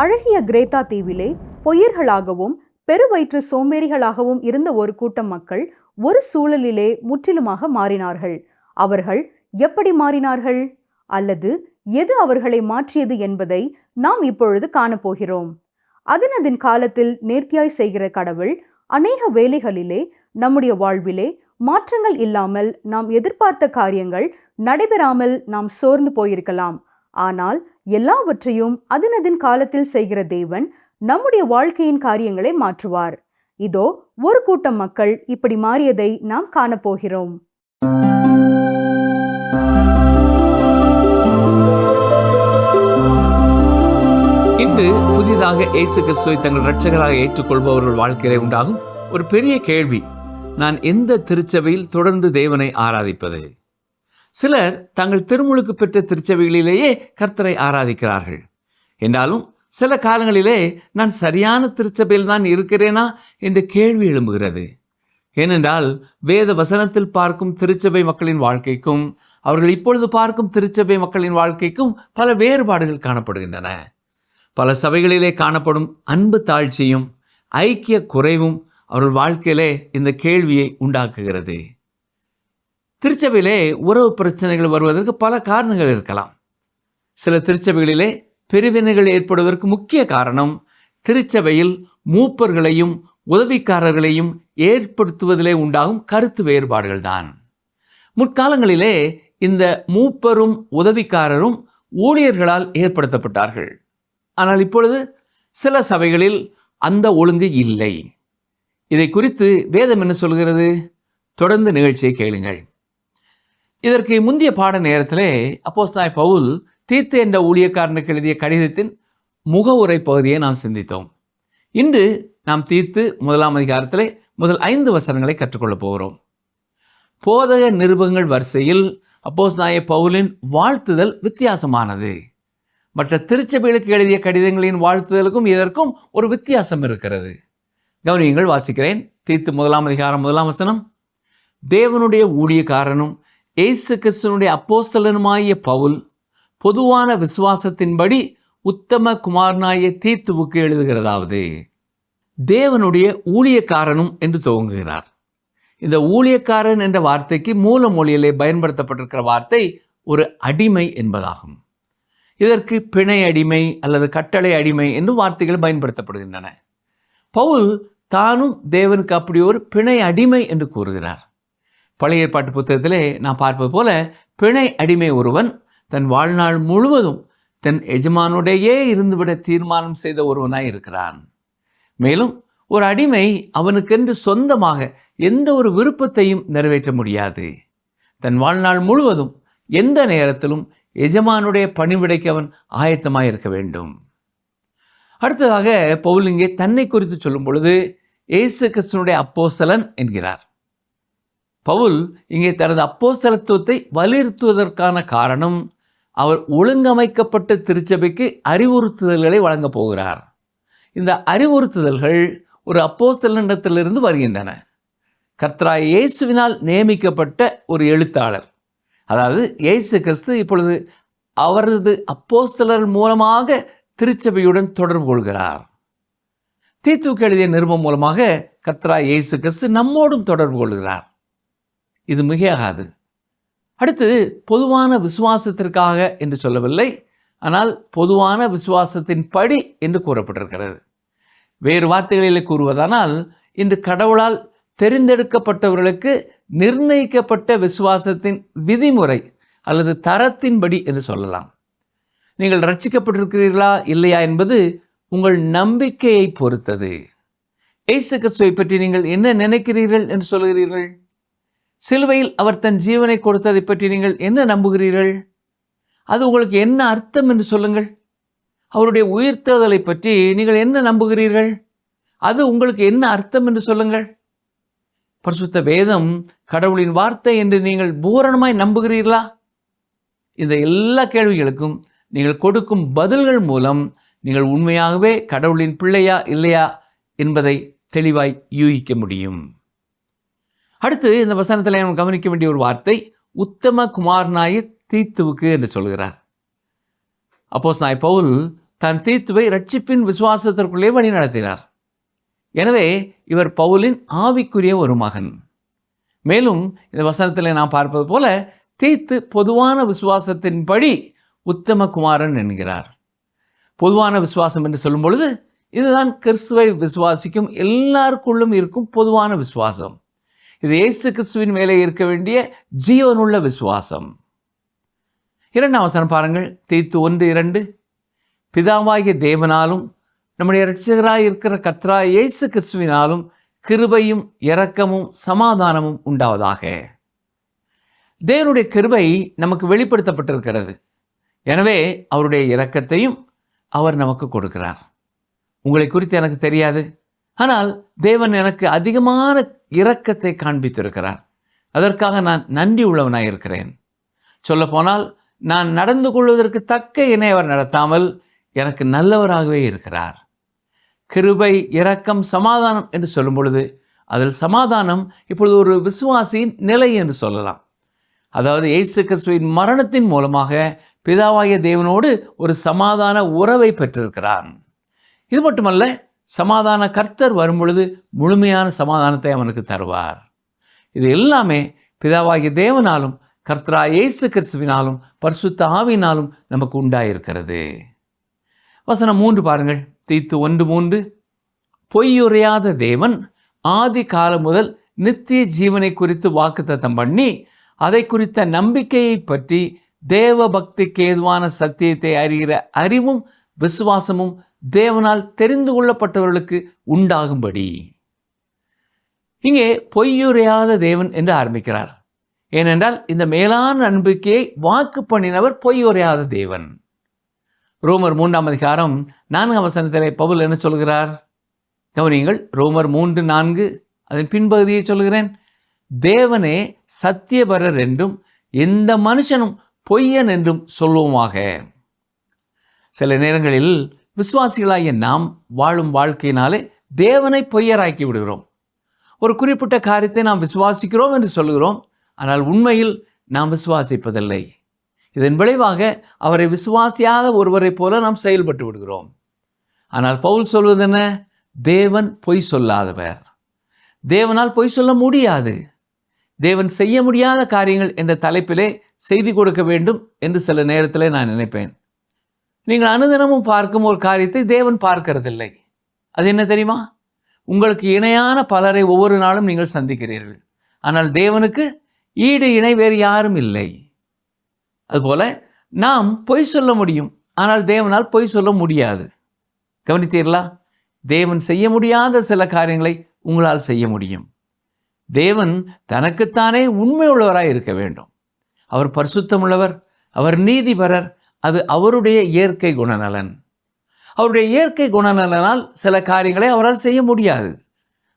அழகிய கிரேத்தா தீவிலே பொய்யர்களாகவும் பெருவயிற்று சோம்பேறிகளாகவும் இருந்த ஒரு கூட்டம் மக்கள் ஒரு சூழலிலே முற்றிலுமாக மாறினார்கள். அவர்கள் எப்படி மாறினார்கள் அல்லது எது அவர்களை மாற்றியது என்பதை நாம் இப்பொழுது காணப்போகிறோம். அதனதின் காலத்தில் நேர்த்தியாய் செய்கிற கடவுள் அநேக வேளைகளிலே நம்முடைய வாழ்விலே மாற்றங்கள் இல்லாமல் நாம் எதிர்பார்த்த காரியங்கள் நடைபெறாமல் நாம் சோர்ந்து போயிருக்கலாம். ஆனால் எல்லாவற்றையும் அதனதின் காலத்தில் செய்கிற தேவன் நம்முடைய வாழ்க்கையின் காரியங்களை மாற்றுவார். இதோ ஒரு கூட்டம் மக்கள் இப்படி மாறியதை நாம் காணப்போகிறோம். இன்று புதிதாக இயேசு கிறிஸ்துவை தங்கள் இரட்சகராக ஏற்றுக்கொள்பவர்கள் வாழ்க்கையிலே உண்டாகும் ஒரு பெரிய கேள்வி: நான் எந்த திருச்சபையில் தொடர்ந்து தேவனை ஆராதிப்பது? சிலர் தங்கள் திருமுழுக்கு பெற்ற திருச்சபைகளிலேயே கர்த்தரை ஆராதிக்கிறார்கள். என்றாலும் சில காலங்களிலே நான் சரியான திருச்சபையில் தான் இருக்கிறேனா என்ற கேள்வி எழும்புகிறது. ஏனென்றால் வேத வசனத்தில் பார்க்கும் திருச்சபை மக்களின் வாழ்க்கைக்கும் அவர்கள் இப்பொழுது பார்க்கும் திருச்சபை மக்களின் வாழ்க்கைக்கும் பல வேறுபாடுகள் காணப்படுகின்றன. பல சபைகளிலே காணப்படும் அன்பு தாழ்ச்சியும் ஐக்கிய குறைவும் அவர்கள் வாழ்க்கையிலே இந்த கேள்வியை உண்டாக்குகிறது. திருச்சபையிலே உறவு பிரச்சனைகள் வருவதற்கு பல காரணங்கள் இருக்கலாம். சில திருச்சபைகளிலே பிரிவினைகள் ஏற்படுவதற்கு முக்கிய காரணம் திருச்சபையில் மூப்பர்களையும் உதவிக்காரர்களையும் ஏற்படுத்துவதிலே உண்டாகும் கருத்து வேறுபாடுகள் தான். முற்காலங்களிலே இந்த மூப்பரும் உதவிக்காரரும் ஊழியர்களால் ஏற்படுத்தப்பட்டார்கள். ஆனால் இப்பொழுது சில சபைகளில் அந்த ஒழுங்கு இல்லை. இதை குறித்து வேதம் என்ன சொல்கிறது? தொடர்ந்து நிகழ்ச்சியை கேளுங்கள். இதற்கு முந்தைய பாட நேரத்திலே அப்போஸ்தலனாகிய பவுல் தீத்து என்ற ஊழியக்காரனுக்கு எழுதிய கடிதத்தின் முகவுரை பகுதியை நாம் சிந்தித்தோம். இன்று நாம் தீத்து 1 அதிகாரத்திலே முதல் 5 வசனங்களை கற்றுக்கொள்ளப் போகிறோம். போதக நிருபங்கள் வரிசையில் அப்போஸ்தலனாகிய பவுலின் வாழ்த்துதல் வித்தியாசமானது. மற்ற திருச்சபைகளுக்கு எழுதிய கடிதங்களின் வாழ்த்துதலுக்கும் இதற்கும் ஒரு வித்தியாசம் இருக்கிறது. கவனியங்கள், வாசிக்கிறேன். தீத்து 1 அதிகாரம் 1 வசனம். தேவனுடைய ஊழியக்காரனும் இயேசு கிறிஸ்துவினுடைய அப்போஸ்தலனுமாகிய பவுல் பொதுவான விசுவாசத்தின்படி உத்தம குமாரனாகிய தீத்துவுக்கு எழுதுகிறதாவது. தேவனுடைய ஊழியக்காரனும் என்று துவங்குகிறார். இந்த ஊழியக்காரன் என்ற வார்த்தைக்கு மூல மொழியிலே பயன்படுத்தப்பட்டிருக்கிற வார்த்தை ஒரு அடிமை என்பதாகும். இதற்கு பிணை அடிமை அல்லது கட்டளை அடிமை என்று வார்த்தைகள் பயன்படுத்தப்படுகின்றன. பவுல் தானும் தேவனுக்கு அப்படி ஒரு பிணை அடிமை என்று கூறுகிறார். பழைய ஏற்பாட்டு புத்தகத்திலே நாம் பார்ப்பது போல பிணை அடிமை ஒருவன் தன் வாழ்நாள் முழுவதும் தன் எஜமானுடையே இருந்துவிட தீர்மானம் செய்த ஒருவனாய் இருக்கிறான். மேலும் ஒரு அடிமை அவனுக்கென்று சொந்தமாக எந்த ஒரு விருப்பத்தையும் நிறைவேற்ற முடியாது. தன் வாழ்நாள் முழுவதும் எந்த நேரத்திலும் எஜமானுடைய பணிவிடைக்கு அவன் ஆயத்தமாக இருக்க வேண்டும். அடுத்ததாக பவுல் இங்கே தன்னை குறித்து சொல்லும் பொழுது இயேசு கிறிஸ்துவினுடைய அப்போஸ்தலன் என்கிறார். பவுல் இங்கே தனது அப்போஸ்தலத்துவத்தை வலியுறுத்துவதற்கான காரணம் அவர் ஒழுங்கமைக்கப்பட்ட திருச்சபைக்கு அறிவுறுத்துதல்களை வழங்கப் போகிறார். இந்த அறிவுறுத்துதல்கள் ஒரு அப்போஸ்தலனிடத்திலிருந்து வருகின்றன. கர்த்தராகிய இயேசுவினால் நியமிக்கப்பட்ட ஒரு எழுத்தாளர், அதாவது இயேசு கிறிஸ்து இப்பொழுது அவரது அப்போஸ்தலர் மூலமாக திருச்சபையுடன் தொடர்பு கொள்கிறார். தீத்துவுக்கு எழுதிய நிருபம் மூலமாக கர்த்தராகிய இயேசு கிறிஸ்து நம்மோடும் தொடர்பு கொள்கிறார். இது மிகையாகாது. அடுத்து பொதுவான விசுவாசத்திற்காக என்று சொல்லவில்லை, ஆனால் பொதுவான விசுவாசத்தின் படி என்று கூறப்பட்டிருக்கிறது. வேறு வார்த்தைகளில் கூறுவதானால் இன்று கடவுளால் தெரிந்தெடுக்கப்பட்டவர்களுக்கு நிர்ணயிக்கப்பட்ட விசுவாசத்தின் விதிமுறை அல்லது தரத்தின்படி என்று சொல்லலாம். நீங்கள் ரட்சிக்கப்பட்டிருக்கிறீர்களா இல்லையா என்பது உங்கள் நம்பிக்கையை பொறுத்தது. இயேசு கிறிஸ்துவை பற்றி நீங்கள் என்ன நினைக்கிறீர்கள் என்று சொல்கிறீர்கள்? சிலுவையில் அவர் தன் ஜீவனை கொடுத்ததை பற்றி நீங்கள் என்ன நம்புகிறீர்கள்? அது உங்களுக்கு என்ன அர்த்தம் என்று சொல்லுங்கள். அவருடைய உயிர்த்தெழுதலை பற்றி நீங்கள் என்ன நம்புகிறீர்கள்? அது உங்களுக்கு என்ன அர்த்தம் என்று சொல்லுங்கள். பரிசுத்த வேதம் கடவுளின் வார்த்தை என்று நீங்கள் பூரணமாய் நம்புகிறீர்களா? இந்த எல்லா கேள்விகளுக்கும் நீங்கள் கொடுக்கும் பதில்கள் மூலம் நீங்கள் உண்மையாகவே கடவுளின் பிள்ளையா இல்லையா என்பதை தெளிவாய் யூகிக்க முடியும். அடுத்து இந்த வசனத்தில் நாம் கவனிக்க வேண்டிய ஒரு வார்த்தை உத்தம குமாரனாகிய தீத்துவுக்கு என்று சொல்கிறார். அப்போஸ்தலனாகிய பவுல் தான் தீத்துவை ரட்சிப்பின் விசுவாசத்திற்குள்ளே வழி நடத்தினார். எனவே இவர் பவுலின் ஆவிக்குரிய ஒரு மகன். மேலும் இந்த வசனத்தில் நாம் பார்ப்பது போல தீத்து பொதுவான விசுவாசத்தின்படி உத்தம குமாரன் என்கிறார். பொதுவான விசுவாசம் என்று சொல்லும் பொழுது இதுதான் கிறிஸ்துவை விசுவாசிக்கும் எல்லாருக்குள்ளும் இருக்கும் பொதுவான விசுவாசம். இது இயேசு கிறிஸ்துவின் மேலே இருக்க வேண்டிய ஜீவனுள்ள விசுவாசம். 2ஆம் வசனம் பாருங்கள். தீத்து 1:2. பிதாவாகிய தேவனாலும் நம்முடைய இரட்சகராய் இருக்கிற கர்த்தராகிய இயேசு கிறிஸ்துவினாலும் கிருபையும் இரக்கமும் சமாதானமும் உண்டாவதாக. தேவனுடைய கிருபை நமக்கு வெளிப்படுத்தப்பட்டிருக்கிறது. எனவே அவருடைய இரக்கத்தையும் அவர் நமக்கு கொடுக்கிறார். உங்களை குறித்து எனக்கு தெரியாது, ஆனால் தேவன் எனக்கு அதிகமான இரக்கத்தை காண்பித்திருக்கிறார். அதற்காக நான் நன்றி உள்ளவனாய் இருக்கிறேன். சொல்லப்போனால் நான் நடந்து கொள்வதற்கு தக்க என்னை அவர் நடத்தாமல் எனக்கு நல்லவராகவே இருக்கிறார். கிருபை, இரக்கம், சமாதானம் என்று சொல்லும் பொழுது அதில் சமாதானம் இப்பொழுது ஒரு விசுவாசியின் நிலை என்று சொல்லலாம். அதாவது இயேசு கிறிஸ்துவின் மரணத்தின் மூலமாக பிதாவாகிய தேவனோடு ஒரு சமாதான உறவை பெற்றிருக்கிறான். இது மட்டுமல்ல, சமாதான கர்த்தர் வரும் பொழுது முழுமையான சமாதானத்தை அவனுக்கு தருவார். இது எல்லாமே பிதாவாகிய தேவனாலும் கர்த்தராகிய இயேசு கிறிஸ்துவினாலும் பரிசுத்த ஆவியினாலும் நமக்கு உண்டாயிருக்கிறது. வசனம் 3 பாருங்கள். தீத்து 1:3. பொய்யுரையாத தேவன் ஆதி காலம் முதல் நித்திய ஜீவனை குறித்து வாக்குத்தத்தம் பண்ணி அதை குறித்த நம்பிக்கையை பற்றி தேவ பக்திக்கு ஏதுவான சத்தியத்தை அறிகிற அறிவும் விசுவாசமும் தேவனால் தெரிந்து கொள்ளப்பட்டவர்களுக்கு உண்டாகும்படி. இங்கே பொய்யுரையாத தேவன் என்று ஆரம்பிக்கிறார். ஏனென்றால் இந்த மேலான நம்பிக்கையை வாக்கு பண்ணினவர் பொய்யுரையாத தேவன். ரோமர் 3ஆம் அதிகாரம் 4ஆம் வசனத்திலே பவுல் என்ன சொல்கிறார்? கவனியுங்கள். ரோமர் 3:4 அதன் பின்பகுதியை சொல்கிறேன். தேவனே சத்தியபரர் என்றும் எந்த மனுஷனும் பொய்யன் என்றும் சொல்லுவோமாக. சில நேரங்களில் விசுவாசிகளாகிய நாம் வாழும் வாழ்க்கையினாலே தேவனை பொய்யராக்கி விடுகிறோம். ஒரு குறிப்பிட்ட காரியத்தை நாம் விசுவாசிக்கிறோம் என்று சொல்கிறோம், ஆனால் உண்மையில் நாம் விசுவாசிப்பதில்லை. இதன் விளைவாக அவரை விசுவாசியாத ஒருவரை போல நாம் செயல்பட்டு விடுகிறோம். ஆனால் பவுல் சொல்வது என்ன? தேவன் பொய் சொல்லாதவர். தேவனால் பொய் சொல்ல முடியாது. தேவன் செய்ய முடியாத காரியங்கள் என்ற தலைப்பிலே செய்தி கொடுக்க வேண்டும் என்று சில நேரத்தில் நான் நினைப்பேன். நீங்கள் அனுதினமும் பார்க்கும் ஒரு காரியத்தை தேவன் பார்க்கிறதில்லை. அது என்ன தெரியுமா? உங்களுக்கு இணையான பலரை ஒவ்வொரு நாளும் நீங்கள் சந்திக்கிறீர்கள். ஆனால் தேவனுக்கு ஈடு இணை வேறு யாரும் இல்லை. அதுபோல நாம் பொய் சொல்ல முடியும், ஆனால் தேவனால் பொய் சொல்ல முடியாது. கவனித்தீர்களா? தேவன் செய்ய முடியாத சில காரியங்களை உங்களால் செய்ய முடியும். தேவன் தனக்குத்தானே உண்மை உள்ளவராய் இருக்க வேண்டும். அவர் பரிசுத்தமுள்ளவர், அவர் நீதிபரர். அது அவருடைய இயற்கை குணநலன். அவருடைய இயற்கை குணநலனால் சில காரியங்களை அவரால் செய்ய முடியாது.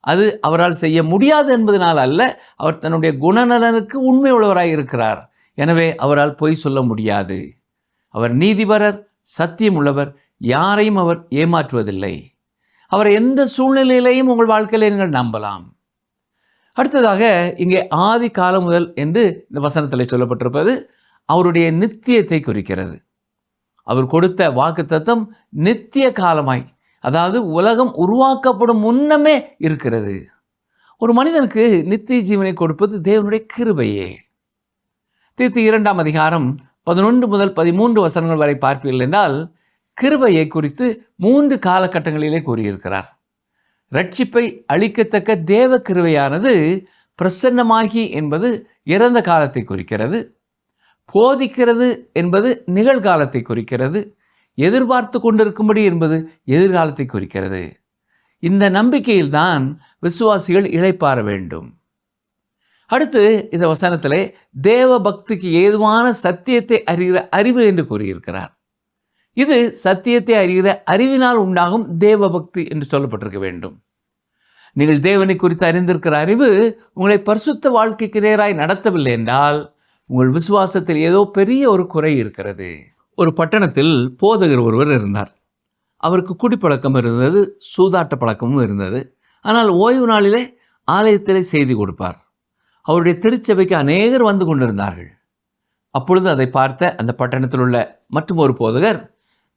அது அவரால் செய்ய முடியாது என்பதனால் அல்ல, அவர் தன்னுடைய குணநலனுக்கு உண்மை உள்ளவராய் இருக்கிறார். எனவே அவரால் பொய் சொல்ல முடியாது. அவர் நீதிபரர், சத்தியம் உள்ளவர், யாரையும் அவர் ஏமாற்றுவதில்லை. அவரை எந்த சூழ்நிலையிலையும் உங்கள் வாழ்க்கையில நீங்கள் நம்பலாம். அடுத்ததாக இங்கே ஆதி காலம் முதல் என்று இந்த வசனத்தில் சொல்லப்பட்டிருப்பது அவருடைய நித்தியத்தை குறிக்கிறது. அவர் கொடுத்த வாக்குத்தத்தம் நித்திய காலமாய், அதாவது உலகம் உருவாக்கப்படும் முன்னமே இருக்கிறது. ஒரு மனிதனுக்கு நித்திய ஜீவனை கொடுப்பது தேவனுடைய கிருபையே. தீத்து 2ஆம் அதிகாரம் 11 முதல் 13 வசனங்கள் வரை பார்ப்பீர்கள் என்றால் கிருபையை குறித்து 3 காலகட்டங்களிலே கூறியிருக்கிறார். ரட்சிப்பை அளிக்கத்தக்க தேவ கிருபையானது பிரசன்னமாகி என்பது இறந்த காலத்தை குறிக்கிறது. போதிக்கிறது என்பது நிகழ்காலத்தை குறிக்கிறது. எதிர்பார்த்து கொண்டிருக்கும்படி என்பது எதிர்காலத்தை குறிக்கிறது. இந்த நம்பிக்கையில்தான் விசுவாசிகள் இளைப்பாற வேண்டும். அடுத்து இந்த வசனத்திலே தேவ பக்திக்கு ஏதுவான சத்தியத்தை அறிகிற அறிவு என்று கூறியிருக்கிறார். இது சத்தியத்தை அறிகிற அறிவினால் உண்டாகும் தேவ பக்தி என்று சொல்லப்பட்டிருக்க வேண்டும். நீங்கள் தேவனை குறித்து அறிந்திருக்கிற அறிவு உங்களை பரிசுத்த வாழ்க்கைக்கு நேராய் நடத்தவில்லை என்றால் உங்கள் விசுவாசத்தில் ஏதோ பெரிய ஒரு குறை இருக்கிறது. ஒரு பட்டணத்தில் போதகர் ஒருவர் இருந்தார். அவருக்கு குடிப்பழக்கம் இருந்தது, சூதாட்ட பழக்கமும் இருந்தது. ஆனால் ஓய்வு நாளிலே ஆலயத்திலே செய்தி கொடுப்பார். அவருடைய திருச்சபைக்கு அநேகர் வந்து கொண்டிருந்தார்கள். அப்பொழுது அதை பார்த்த அந்த பட்டணத்தில் உள்ள மற்றும் ஒரு போதகர்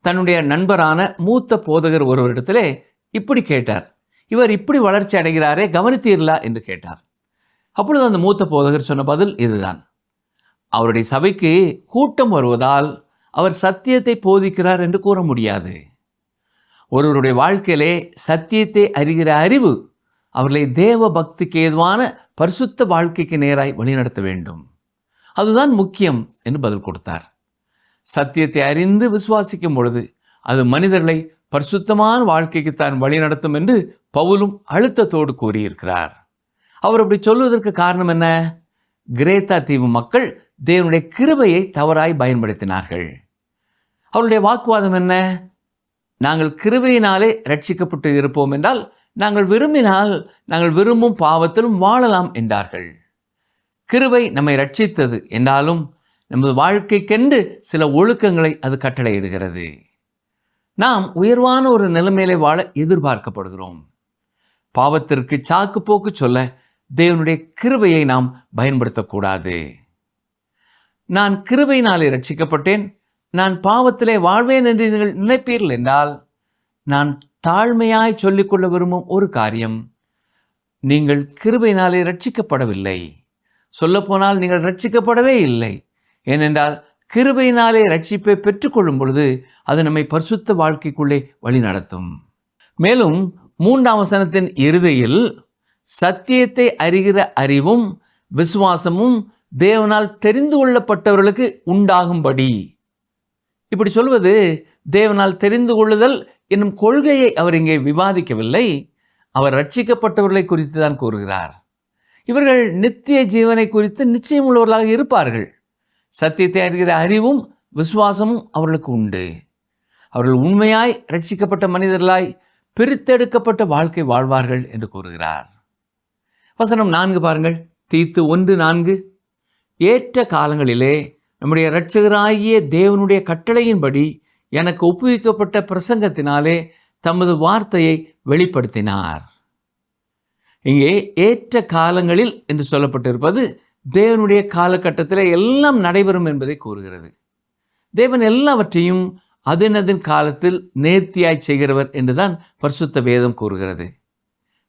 தன்னுடைய நண்பரான மூத்த போதகர் ஒருவரிடத்திலே இப்படி கேட்டார். இவர் இப்படி வளர்ச்சி அடைகிறாரே, கவனித்தீர்களா என்று கேட்டார். அப்பொழுது அந்த மூத்த போதகர் சொன்ன பதில் இதுதான்: அவருடைய சபைக்கு கூட்டம் வருவதால் அவர் சத்தியத்தை போதிக்கிறார் என்று கூற முடியாது. ஒருவருடைய வாழ்க்கையிலே சத்தியத்தை அறிகிற அறிவு அவர்களை தேவ பக்திக்கு ஏதுவான பரிசுத்த வாழ்க்கைக்கு நேராய் வழிநடத்த வேண்டும். அதுதான் முக்கியம் என்று பதில் கொடுத்தார். சத்தியத்தை அறிந்து விசுவாசிக்கும் பொழுது அது மனிதர்களை பரிசுத்தமான வாழ்க்கைக்கு தான் வழிநடத்தும் என்று பவுலும் அழுத்தத்தோடு கூறியிருக்கிறார். அவர் அப்படி சொல்வதற்கு காரணம் என்ன? கிரேத்தா தீவு மக்கள் தேவனுடைய கிருபையை தவறாய் பயன்படுத்தினார்கள். அவருடைய வாக்குவாதம் என்ன? நாங்கள் கிருபையினாலே ரட்சிக்கப்பட்டு இருப்போம் என்றால் நாங்கள் விரும்பினால் நாங்கள் விரும்பும் பாவத்திலும் வாழலாம் என்றார்கள். கிருபை நம்மை ரட்சித்தது என்றாலும் நமது வாழ்க்கைக்கென்று சில ஒழுக்கங்களை அது கட்டளையிடுகிறது. நாம் உயர்வான ஒரு நிலைமையிலே வாழ எதிர்பார்க்கப்படுகிறோம். பாவத்திற்கு சாக்கு போக்கு சொல்ல தேவனுடைய கிருபையை நாம் பயன்படுத்தக்கூடாது. நான் கிருபையினாலே ரட்சிக்கப்பட்டேன், நான் பாவத்திலே வாழ்வேன் என்று நீங்கள் நினைப்பீர்கள் என்றால், நான் தாழ்மையாய் சொல்லிக்கொள்ள விரும்பும் ஒரு காரியம்: நீங்கள் கிருபையினாலே ரட்சிக்கப்படவில்லை. சொல்லப்போனால் நீங்கள் ரட்சிக்கப்படவே இல்லை. ஏனென்றால் கிருபையினாலே ரட்சிப்பை பெற்றுக்கொள்ளும் பொழுது அது நம்மை பரிசுத்த வாழ்க்கைக்குள்ளே வழி நடத்தும். மேலும் 3ஆம் வசனத்தின் இறுதியில் சத்தியத்தை அறிகிற அறிவும் விசுவாசமும் தேவனால் தெரிந்து கொள்ளப்பட்டவர்களுக்கு உண்டாகும்படி. இப்படி சொல்வது தேவனால் தெரிந்து கொள்ளுதல் என்னும் கொள்கையை அவர் இங்கே விவாதிக்கவில்லை. அவர் ரட்சிக்கப்பட்டவர்களை குறித்து தான் கூறுகிறார். இவர்கள் நித்திய ஜீவனை குறித்து நிச்சயம் உள்ளவர்களாக இருப்பார்கள். சத்தியத்தை அறிகிற அறிவும் விசுவாசமும் அவர்களுக்கு உண்டு. அவர்கள் உண்மையாய் ரட்சிக்கப்பட்ட மனிதர்களாய் பிரித்தெடுக்கப்பட்ட வாழ்க்கை வாழ்வார்கள் என்று கூறுகிறார். வசனம் 4 பாருங்கள். தீத்து 1:4. ஏற்ற காலங்களிலே நம்முடைய இரட்சகராகிய தேவனுடைய கட்டளையின்படி எனக்கு ஒப்புவிக்கப்பட்ட பிரசங்கத்தினாலே தமது வார்த்தையை வெளிப்படுத்தினார். இங்கே ஏற்ற காலங்களில் என்று சொல்லப்பட்டிருப்பது தேவனுடைய காலகட்டத்தில் எல்லாம் நடைபெறும் என்பதை கூறுகிறது. தேவன் எல்லாவற்றையும் அதன் காலத்தில் நேர்த்தியாய் செய்கிறவர் என்றுதான் பரிசுத்த வேதம் கூறுகிறது.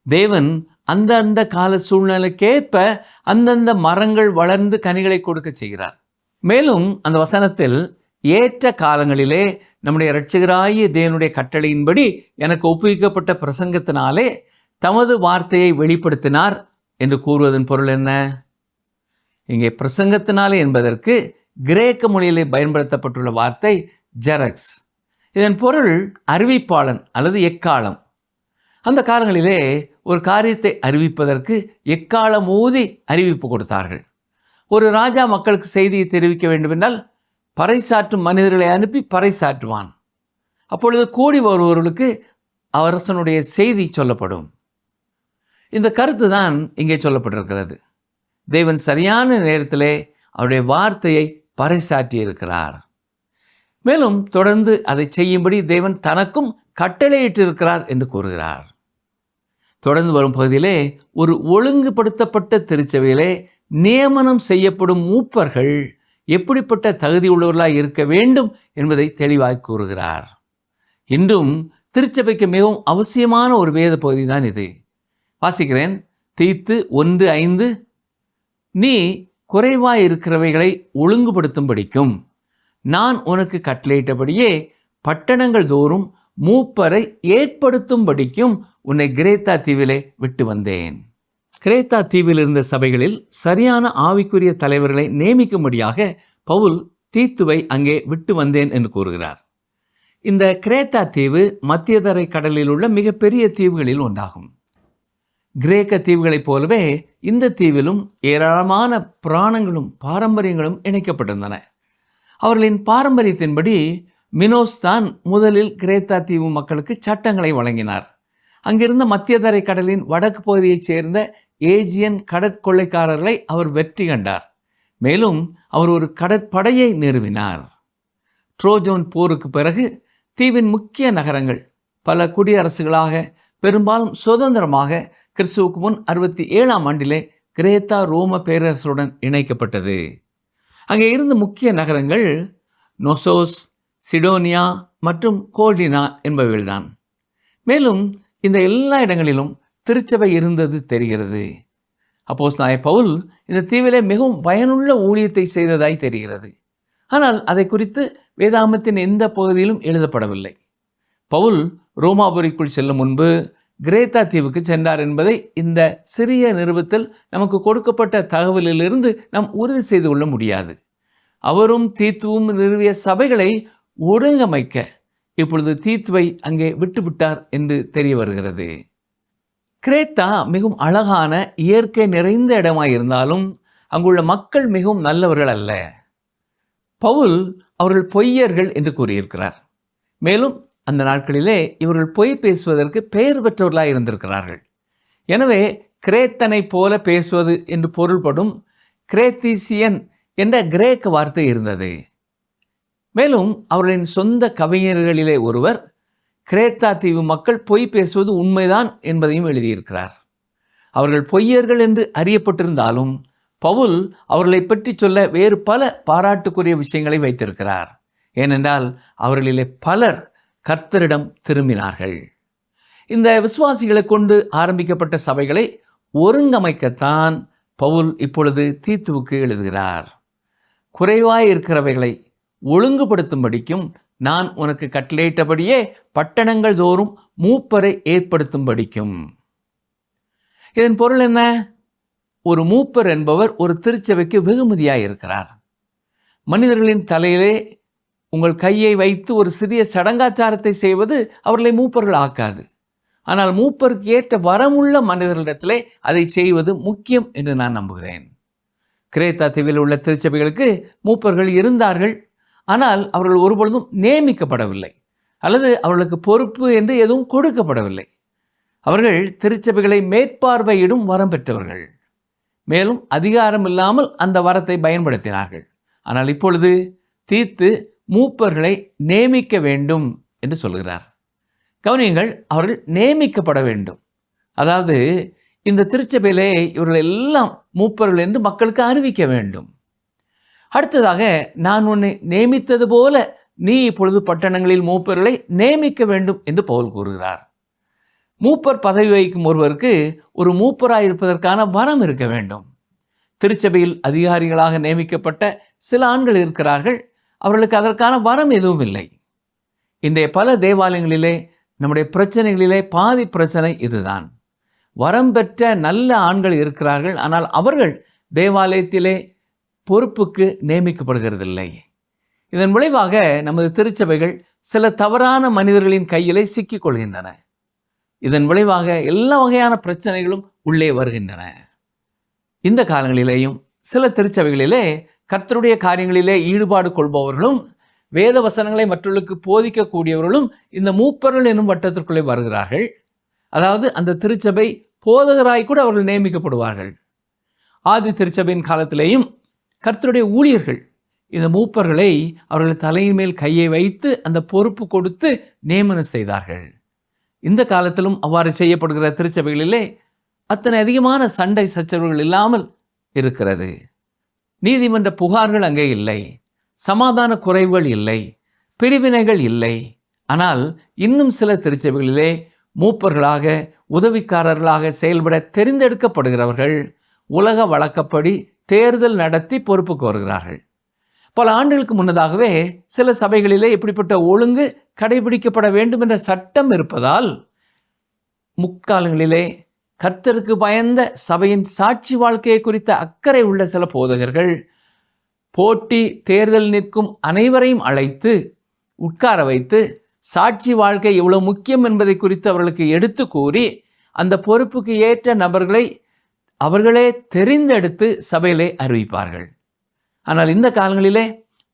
தேவன் அந்த கால சூழ்நிலைக்கேற்ப அந்தந்த மரங்கள் வளர்ந்து கனிகளை கொடுக்க செய்கிறார். மேலும் அந்த வசனத்தில் ஏற்ற காலங்களிலே நம்முடைய இரட்சகராகிய தேவனுடைய கட்டளையின்படி எனக்கு ஒப்புவிக்கப்பட்ட பிரசங்கத்தினாலே தமது வார்த்தையை வெளிப்படுத்தினார் என்று கூறுவதன் பொருள் என்ன? இங்கே பிரசங்கத்தினாலே என்பதற்கு கிரேக்க மொழியிலே பயன்படுத்தப்பட்டுள்ள வார்த்தை ஜெரக்ஸ். இதன் பொருள் அறிவிப்பாளன் அல்லது எக்காலம். அந்த காலங்களிலே ஒரு காரியத்தை அறிவிப்பதற்கு எக்காலம் ஊதி அறிவிப்பு கொடுத்தார்கள். ஒரு ராஜா மக்களுக்கு செய்தியை தெரிவிக்க வேண்டுமென்றால் பறைசாற்றும் மனிதர்களை அனுப்பி பறைசாற்றுவான். அப்பொழுது கூடி வருபவர்களுக்கு அரசனுடைய செய்தி சொல்லப்படும். இந்த கருத்து தான் இங்கே சொல்லப்பட்டிருக்கிறது. தேவன் சரியான நேரத்திலே அவருடைய வார்த்தையை பறைசாற்றி இருக்கிறார். மேலும் தொடர்ந்து அதை செய்யும்படி தேவன் தனக்கும் கட்டளையிட்டிருக்கிறார் என்று கூறுகிறார். தொடர்ந்து வரும் பகுதியிலே ஒரு ஒழுங்குபடுத்தப்பட்ட திருச்சபையிலே நியமனம் செய்யப்படும் மூப்பர்கள் எப்படிப்பட்ட தகுதி உள்ளவர்களாக இருக்க வேண்டும் என்பதை தெளிவாய் கூறுகிறார். இன்றும் திருச்சபைக்கு மிகவும் அவசியமான ஒரு வேத பகுதி தான் இது. வாசிக்கிறேன். தீத்து 1:5. நீ குறைவாய் இருக்கிறவைகளை ஒழுங்குபடுத்தும்படிக்கும் நான் உனக்கு கட்டளையிட்டபடியே பட்டணங்கள் தோறும் மூப்பரை ஏற்படுத்தும்படிக்கும் உன்னை கிரேத்தா தீவிலே விட்டு வந்தேன். கிரேத்தா தீவில் இருந்த சபைகளில் சரியான ஆவிக்குரிய தலைவர்களை நியமிக்கும்படியாக பவுல் தீத்துவை அங்கே விட்டு வந்தேன் என்று கூறுகிறார். இந்த கிரேத்தா தீவு மத்தியதரை கடலில் உள்ள மிகப்பெரிய தீவுகளில் ஒன்றாகும். கிரேக்க தீவுகளைப் போலவே இந்த தீவிலும் ஏராளமான புராணங்களும் பாரம்பரியங்களும் இணைக்கப்பட்டிருந்தன. அவர்களின் பாரம்பரியத்தின்படி மினோஸ் தான் முதலில் கிரேத்தா தீவு மக்களுக்கு சட்டங்களை வழங்கினார். அங்கிருந்த மத்தியதரை கடலின் வடக்கு பகுதியைச் சேர்ந்த ஏஜியன் கடற்கொள்ளைக்காரர்களை அவர் வெற்றி கண்டார். மேலும் அவர் ஒரு கடற்படையை நிறுவினார். ட்ரோஜோன் போருக்கு பிறகு தீவின் முக்கிய நகரங்கள் பல குடியரசுகளாக பெரும்பாலும் சுதந்திரமாக கிறிஸ்துவுக்கு முன் 67ஆம் ஆண்டிலே கிரேத்தா ரோம பேரரசுடன் இணைக்கப்பட்டது. அங்கே இருந்த முக்கிய நகரங்கள் நொசோஸ், சிடோனியா மற்றும் கோல்டினா என்பவைகள்தான். மேலும் இந்த எல்லா இடங்களிலும் திருச்சபை இருந்தது தெரிகிறது. அப்போஸ்தலனாகிய பவுல் இந்த தீவிலே மிகவும் பயனுள்ள ஊழியத்தை செய்ததாய் தெரிகிறது. ஆனால் அதை குறித்து வேதாகமத்தின் எந்த பகுதியிலும் எழுதப்படவில்லை. பவுல் ரோமாபுரிக்குள் செல்லும் முன்பு கிரேத்தா தீவுக்கு சென்றார் என்பதை இந்த சிறிய நிருபத்தில் நமக்கு கொடுக்கப்பட்ட தகவலிலிருந்து நாம் உறுதி செய்து கொள்ள முடியாது. அவரும் தீத்துவும் நிறுவிய சபைகளை ஒழுங்கமைக்க இப்பொழுது தீத்துவை அங்கே விட்டுவிட்டார் என்று தெரிய வருகிறது. கிரேத்தா மிகவும் அழகான இயற்கை நிறைந்த இடமாயிருந்தாலும் அங்குள்ள மக்கள் மிகவும் நல்லவர்கள் அல்ல. பவுல் அவர்கள் பொய்யர்கள் என்று கூறியிருக்கிறார். மேலும் அந்த நாட்களிலே இவர்கள் பொய் பேசுவதற்கு பெயர் பெற்றவர்களாக இருந்திருக்கிறார்கள். எனவே கிரேத்தனை போல பேசுவது என்று பொருள்படும் கிரேத்தீசியன் என்ற கிரேக்க வார்த்தை இருந்தது. மேலும் அவர்களின் சொந்த கவிஞர்களிலே ஒருவர் கிரேத்தா தீவு மக்கள் பொய் பேசுவது உண்மைதான் என்பதையும் எழுதியிருக்கிறார். அவர்கள் பொய்யர்கள் என்று அறியப்பட்டிருந்தாலும் பவுல் அவர்களை பற்றி சொல்ல வேறு பல பாராட்டுக்குரிய விஷயங்களை வைத்திருக்கிறார். ஏனென்றால் அவர்களிலே பலர் கர்த்தரிடம் திரும்பினார்கள். இந்த விசுவாசிகளை கொண்டு ஆரம்பிக்கப்பட்ட சபைகளை ஒருங்கமைக்கத்தான் பவுல் இப்பொழுது தீத்துவுக்கு எழுதுகிறார். குறைவாய் இருக்கிறவைகளை ஒழுங்குபடுத்தும்படிக்கும் நான் உனக்கு கட்டளையிட்டபடியே பட்டணங்கள் தோறும் மூப்பரை ஏற்படுத்தும்படிக்கும். இதன் பொருள் என்ன? ஒரு மூப்பர் என்பவர் ஒரு திருச்சபைக்கு வெகுமதியாய் இருக்கிறார். மனிதர்களின் தலையிலே உங்கள் கையை வைத்து ஒரு சிறிய சடங்காச்சாரத்தை செய்வது அவர்களை மூப்பர்கள் ஆக்காது. ஆனால் மூப்பருக்கு ஏற்ற வரமுள்ள மனிதர்களிடத்திலே அதை செய்வது முக்கியம் என்று நான் நம்புகிறேன். கிரேத்தா தீவில் உள்ள திருச்சபைகளுக்கு மூப்பர்கள் இருந்தார்கள். ஆனால் அவர்கள் ஒருபொழுதும் நியமிக்கப்படவில்லை அல்லது அவர்களுக்கு பொறுப்பு என்று எதுவும் கொடுக்கப்படவில்லை. அவர்கள் திருச்சபைகளை மேற்பார்வையிடும் வரம் பெற்றவர்கள். மேலும் அதிகாரம் இல்லாமல் அந்த வரத்தை பயன்படுத்தினார்கள். ஆனால் இப்பொழுது தீத்து மூப்பர்களை நியமிக்க வேண்டும் என்று சொல்கிறார். கவனியுங்கள், அவர்கள் நியமிக்கப்பட வேண்டும். அதாவது இந்த திருச்சபையிலே இவர்கள் எல்லாம் மூப்பர்கள் என்று மக்களுக்கு அறிவிக்க வேண்டும். அடுத்ததாக, நான் உன்னை நியமித்தது போல நீ இப்பொழுது பட்டணங்களில் மூப்பர்களை நியமிக்க வேண்டும் என்று பவுல் கூறுகிறார். மூப்பர் பதவி வகிக்கும் ஒருவருக்கு ஒரு மூப்பராயிருப்பதற்கான வரம் இருக்க வேண்டும். திருச்சபையில் அதிகாரிகளாக நியமிக்கப்பட்ட சில ஆண்கள் இருக்கிறார்கள். அவர்களுக்கு அதற்கான வரம் எதுவும் இல்லை. இன்றைய பல தேவாலயங்களிலே நம்முடைய பிரச்சனைகளிலே பாதி பிரச்சனை இதுதான். வரம் பெற்ற நல்ல ஆண்கள் இருக்கிறார்கள். ஆனால் அவர்கள் தேவாலயத்திலே பொறுப்புக்கு நியமிக்கப்படுகிறதில்லை. இதன் விளைவாக நமது திருச்சபைகள் சில தவறான மனிதர்களின் கையிலே சிக்கிக் கொள்கின்றன. இதன் விளைவாக எல்லா வகையான பிரச்சனைகளும் உள்ளே வருகின்றன. இந்த காலங்களிலேயும் சில திருச்சபைகளிலே கர்த்தருடைய காரியங்களிலே ஈடுபாடு கொள்பவர்களும் வேத வசனங்களை மற்றவர்களுக்கு போதிக்கக்கூடியவர்களும் இந்த மூப்பர்கள் என்னும் வட்டத்திற்குள்ளே வருகிறார்கள். அதாவது அந்த திருச்சபை போதகராய் கூட அவர்கள் நியமிக்கப்படுவார்கள். ஆதி திருச்சபையின் காலத்திலேயும் கர்த்தருடைய ஊழியர்கள் இந்த மூப்பர்களை அவர்கள் தலையின் மேல் கையை வைத்து அந்த பொறுப்பு கொடுத்து நியமனம் செய்தார்கள். இந்த காலத்திலும் அவ்வாறு செய்யப்படுகிற திருச்சபைகளிலே அத்தனை அதிகமான சண்டை சச்சரவுகள் இல்லாமல் இருக்கிறது. நீதிமன்ற புகார்கள் அங்கே இல்லை, சமாதான குறைவுகள் இல்லை, பிரிவினைகள் இல்லை. ஆனால் இன்னும் சில திருச்சபைகளிலே மூப்பர்களாக உதவிக்காரர்களாக செயல்பட தெரிந்தெடுக்கப்படுகிறவர்கள் உலக வழக்கப்படி தேர்தல் நடத்தி பொறுப்புக்கு வருகிறார்கள். பல ஆண்டுகளுக்கு முன்னதாகவே சில சபைகளிலே இப்படிப்பட்ட ஒழுங்கு கடைபிடிக்கப்பட வேண்டும் என்ற சட்டம் இருப்பதால் முற்காலங்களிலே கர்த்தருக்கு பயந்த சபையின் சாட்சி வாழ்க்கையை குறித்த அக்கறை உள்ள சில போதகர்கள் போட்டி தேர்தல் நிற்கும் அனைவரையும் அழைத்து உட்கார வைத்து சாட்சி வாழ்க்கை எவ்வளவு முக்கியம் என்பதை குறித்து அவர்களுக்கு எடுத்து கூறி அந்த பொறுப்புக்கு ஏற்ற நபர்களை அவர்களே தெரிந்தெடுத்து சபையிலே அறிவிப்பார்கள். ஆனால் இந்த காலங்களிலே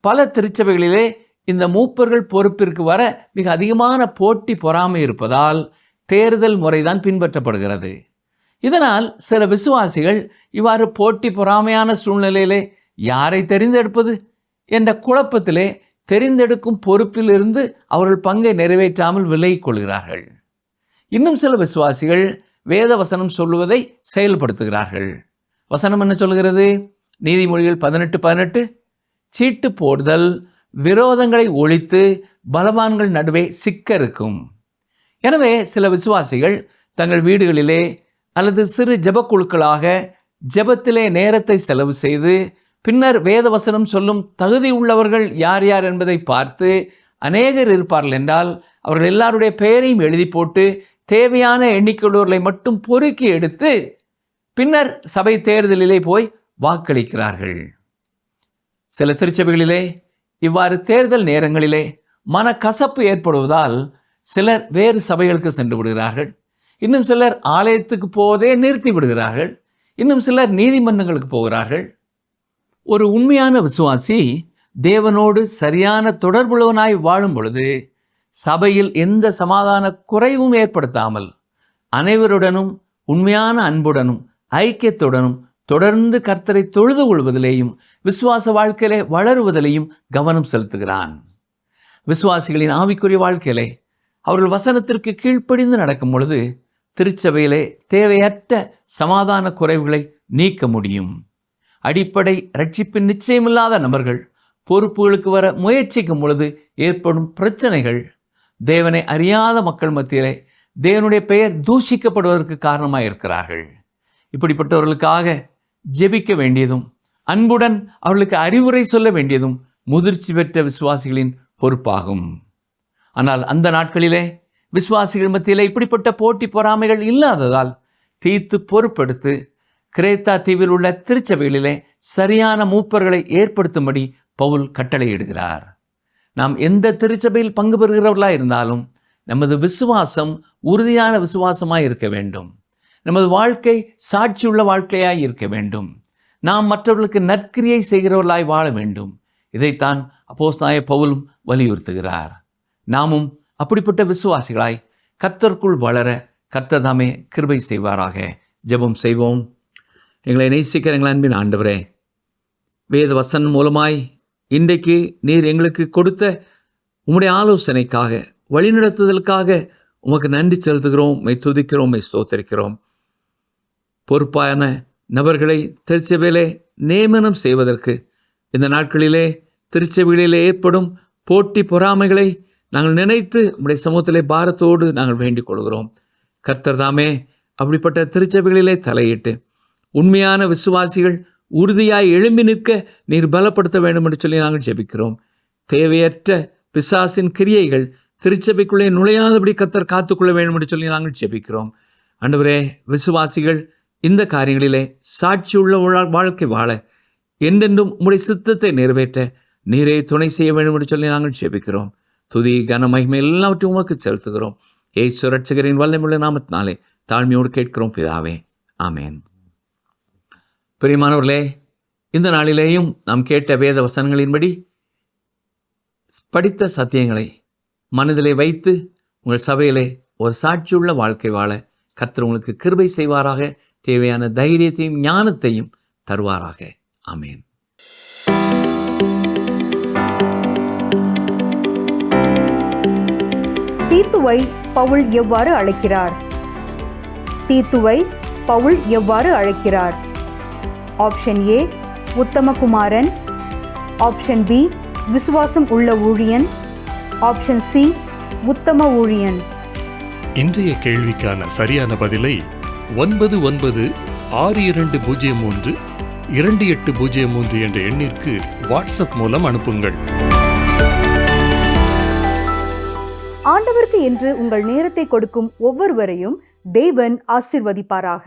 பல திருச்சபைகளிலே இந்த மூப்பர்கள் பொறுப்பிற்கு வர மிக அதிகமான போட்டி பொறாமை இருப்பதால் தேர்தல் முறைதான் பின்பற்றப்படுகிறது. இதனால் சில விசுவாசிகள் இவ்வாறு போட்டி பொறாமையான சூழ்நிலையிலே யாரை தெரிந்தெடுப்பது என்ற குழப்பத்திலே தெரிந்தெடுக்கும் பொறுப்பிலிருந்து அவர்கள் பங்கை நிறைவேற்றாமல் விலகிக் கொள்கிறார்கள். இன்னும் சில விசுவாசிகள் வேத வசனம் சொல்லுவதை செயல்படுத்துகிறார்கள். வசனம் என்ன சொல்கிறது? நீதிமொழிகள் 18:18 சீட்டு போடுதல் விரோதங்களை ஒழித்து பலவான்கள் நடுவே சிக்க இருக்கும். எனவே சில விசுவாசிகள் தங்கள் வீடுகளிலே அல்லது சிறு ஜெபக்குழுக்களாக ஜெபத்திலே நேரத்தை செலவு செய்து பின்னர் வேதவசனம் சொல்லும் தகுதி உள்ளவர்கள் யார் யார் என்பதை பார்த்து அநேகர் இருப்பார்கள் என்றால் அவர்கள் எல்லாருடைய பெயரையும் எழுதி போட்டு தேவையான எண்ணிக்கையுள்ளவர்களை மட்டும் பொறுக்கி எடுத்து பின்னர் சபை தேர்தலிலே போய் வாக்களிக்கிறார்கள். சில திருச்சபைகளிலே இவ்வாறு தேர்தல் நேரங்களிலே மனக்கசப்பு ஏற்படுவதால் சிலர் வேறு சபைகளுக்கு சென்று விடுகிறார்கள். இன்னும் சிலர் ஆலயத்துக்கு போவதே நிறுத்தி விடுகிறார்கள். இன்னும் சிலர் நீதிமன்றங்களுக்கு போகிறார்கள். ஒரு உண்மையான விசுவாசி தேவனோடு சரியான தொடர்புள்ளவனாய் வாழும் பொழுது சபையில் எந்த சமாதான குறைவும் ஏற்படுத்தாமல் அனைவருடனும் உண்மையான அன்புடனும் ஐக்கியத்துடனும் தொடர்ந்து கர்த்தரை தொழுது கொள்வதிலேயும் விசுவாச வாழ்க்கையிலே வளருவதிலேயும் கவனம் செலுத்துகிறான். விசுவாசிகளின் ஆவிக்குரிய வாழ்க்கையிலே அவர்கள் வசனத்திற்கு கீழ்ப்படிந்து நடக்கும் பொழுது திருச்சபையிலே தேவையற்ற சமாதான குறைவுகளை நீக்க முடியும். அடிப்படை ரட்சிப்பின் நிச்சயமில்லாத நபர்கள் பொறுப்புகளுக்கு வர முயற்சிக்கும் பொழுது ஏற்படும் பிரச்சனைகள் தேவனை அறியாத மக்கள் மத்தியிலே தேவனுடைய பெயர் தூஷிக்கப்படுவதற்கு காரணமாக இருக்கிறார்கள். இப்படிப்பட்டவர்களுக்காக ஜெபிக்க வேண்டியதும் அன்புடன் அவர்களுக்கு அறிவுரை சொல்ல வேண்டியதும் முதிர்ச்சி பெற்ற விசுவாசிகளின் பொறுப்பாகும். ஆனால் அந்த நாட்களிலே விசுவாசிகள் மத்தியிலே இப்படிப்பட்ட போட்டி பொறாமைகள் இல்லாததால் தீத்து பொறுப்பெடுத்து கிரேத்தா தீவில் உள்ள திருச்சபைகளிலே சரியான மூப்பர்களை ஏற்படுத்தும்படி பவுல் கட்டளையிடுகிறார். நாம் எந்த திருச்சபையில் பங்கு பெறுகிறவர்களாக இருந்தாலும் நமது விசுவாசம் உறுதியான விசுவாசமாய் இருக்க வேண்டும். நமது வாழ்க்கை சாட்சியுள்ள வாழ்க்கையாய் இருக்க வேண்டும். நாம் மற்றவர்களுக்கு நற்கிரியை செய்கிறவர்களாய் வாழ வேண்டும். இதைத்தான் அப்போஸ்தலனாகிய பவுலும் வலியுறுத்துகிறார். நாமும் அப்படிப்பட்ட விசுவாசிகளாய் கர்த்தருக்குள் வளர கர்த்தர் தாமே கிருபை செய்வாராக. ஜெபம் செய்வோம். எங்களை நேசிக்கிற எங்கள் அன்பின் ஆண்டவரே, வேத வசனம் மூலமாய் இன்றைக்கு நீர் எங்களுக்கு கொடுத்த உம்முடைய ஆலோசனைக்காக வழிநடத்துதலுக்காக உமக்கு நன்றி செலுத்துகிறோம். மை துதிக்கிறோம், மை ஸ்தோத்தரிக்கிறோம். பொறுப்பான நபர்களை திருச்சபையிலே நியமனம் செய்வதற்கு இந்த நாட்களிலே திருச்சபைகளிலே ஏற்படும் போட்டி பொறாமைகளை நாங்கள் நினைத்து உம்முடைய சமூகத்திலே பாரத்தோடு நாங்கள் வேண்டிக் கொள்கிறோம். கர்த்தர் தாமே அப்படிப்பட்ட திருச்சபைகளிலே தலையிட்டு உண்மையான விசுவாசிகள் உறுதியாய் எழும்பி நிற்க நீர் பலப்படுத்த வேண்டும் என்று சொல்லி நாங்கள் ஜெபிக்கிறோம். தேவையற்ற பிசாசின் கிரியைகள் திருச்சபைக்குள்ளே நுழையாதபடி கர்த்தர் காத்துக்கொள்ள வேண்டும் என்று சொல்லி நாங்கள் ஜெபிக்கிறோம். ஆண்டவரே, விசுவாசிகள் இந்த காரியங்களிலே சாட்சியுள்ள வாழ்க்கை வாழ என்றென்றும் உம்முடைய சித்தத்தை நிறைவேற்ற நீரே துணை செய்ய வேண்டும் என்று சொல்லி நாங்கள் ஜெபிக்கிறோம். துதி கன மகிமை எல்லாவற்றையும் உமக்கு செலுத்துகிறோம். இயேசு ரட்சகரின் வல்லமையுள்ள நாமத்தினாலே தாழ்மையோடு கேட்கிறோம் பிதாவே, ஆமேன். பிரியமானவர்களே, இந்த நாளிலேயும் நாம் கேட்ட வேத வசனங்களின்படி படித்த சத்தியங்களை மனதிலே வைத்து உங்கள் சபையிலே ஒரு சாட்சியுள்ள வாழ்க்கை வாழ கர்த்தர் உங்களுக்கு கிருபை செய்வாராக. தேவையான தைரியத்தையும் ஞானத்தையும் தருவாராக. ஆமேன். தீத்துவை பவுல் எவ்வாறு அழைக்கிறார்? தீத்துவை பவுல் எவ்வாறு அழைக்கிறார்? ஆப்ஷன் ஏ, உத்தமகுமாரன். ஆப்ஷன் பி, விசுவாசம் உள்ள ஊழியன். ஆப்ஷன் சி, உத்தம ஊழியன். இன்றைய கேள்விக்கான சரியான பதிலை 9962032803 என்ற எண்ணிற்கு வாட்ஸ்அப் மூலம் அனுப்புங்கள். ஆண்டவருக்கு என்று உங்கள் நேரத்தை கொடுக்கும் ஒவ்வொருவரையும் தேவன் ஆசீர்வதிப்பாராக.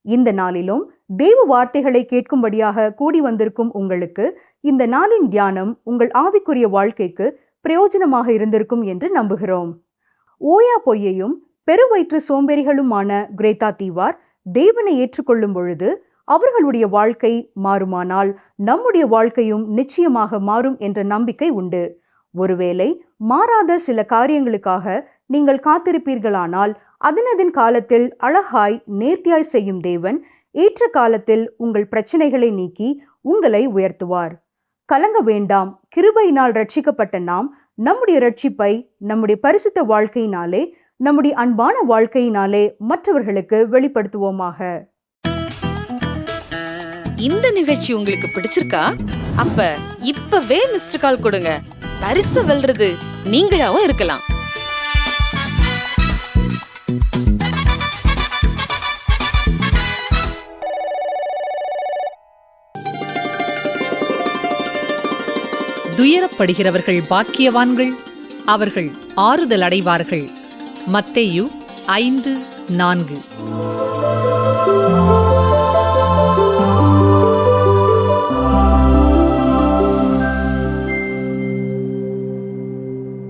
இந்த நாளிலும் தேவ வார்த்தைகளை கேட்கும்படியாக கூடி வந்திருக்கும் உங்களுக்கு இந்த நாளின் தியானம் உங்கள் ஆவிக்குரிய வாழ்க்கைக்கு பிரயோஜனமாக இருந்திருக்கும் என்று நம்புகிறோம். ஓயா பொய்யையும் பெருவயிற்று சோம்பேறிகளுமான கிரேத்தா தீவார் தேவனை ஏற்றுக்கொள்ளும் பொழுது அவர்களுடைய வாழ்க்கை மாறுமானால் நம்முடைய வாழ்க்கையும் நிச்சயமாக மாறும் என்ற நம்பிக்கை உண்டு. ஒருவேளை மாறாத சில காரியங்களுக்காக நீங்கள் காத்திருப்பீர்களானால் அதனதின் காலத்தில் அழகாய் நேர்த்தியாய் செய்யும் தேவன் ஏற்ற காலத்தில் உங்கள் பிரச்சனைகளை நீக்கி உங்களை உயர்த்துவார். கலங்க வேண்டாம். கிருபையினால் ரட்சிக்கப்பட்ட நாம் நம்முடைய ரட்சிப்பை நம்முடைய பரிசுத்த வாழ்க்கையினாலே, நம்முடைய அன்பான வாழ்க்கையினாலே மற்றவர்களுக்கு வெளிப்படுத்துவோமாக. இந்த நிகழ்ச்சி உங்களுக்கு பிடிச்சிருக்கா? அப்ப இப்பவே மிஸ்டர் கால் கொடுங்க. பரிசு வெல்றது நீங்களாவும் இருக்கலாம். துயரப்படுகிறவர்கள் பாக்கியவான்கள், அவர்கள் ஆறுதல் அடைவார்கள். மத்தேயு 5:4.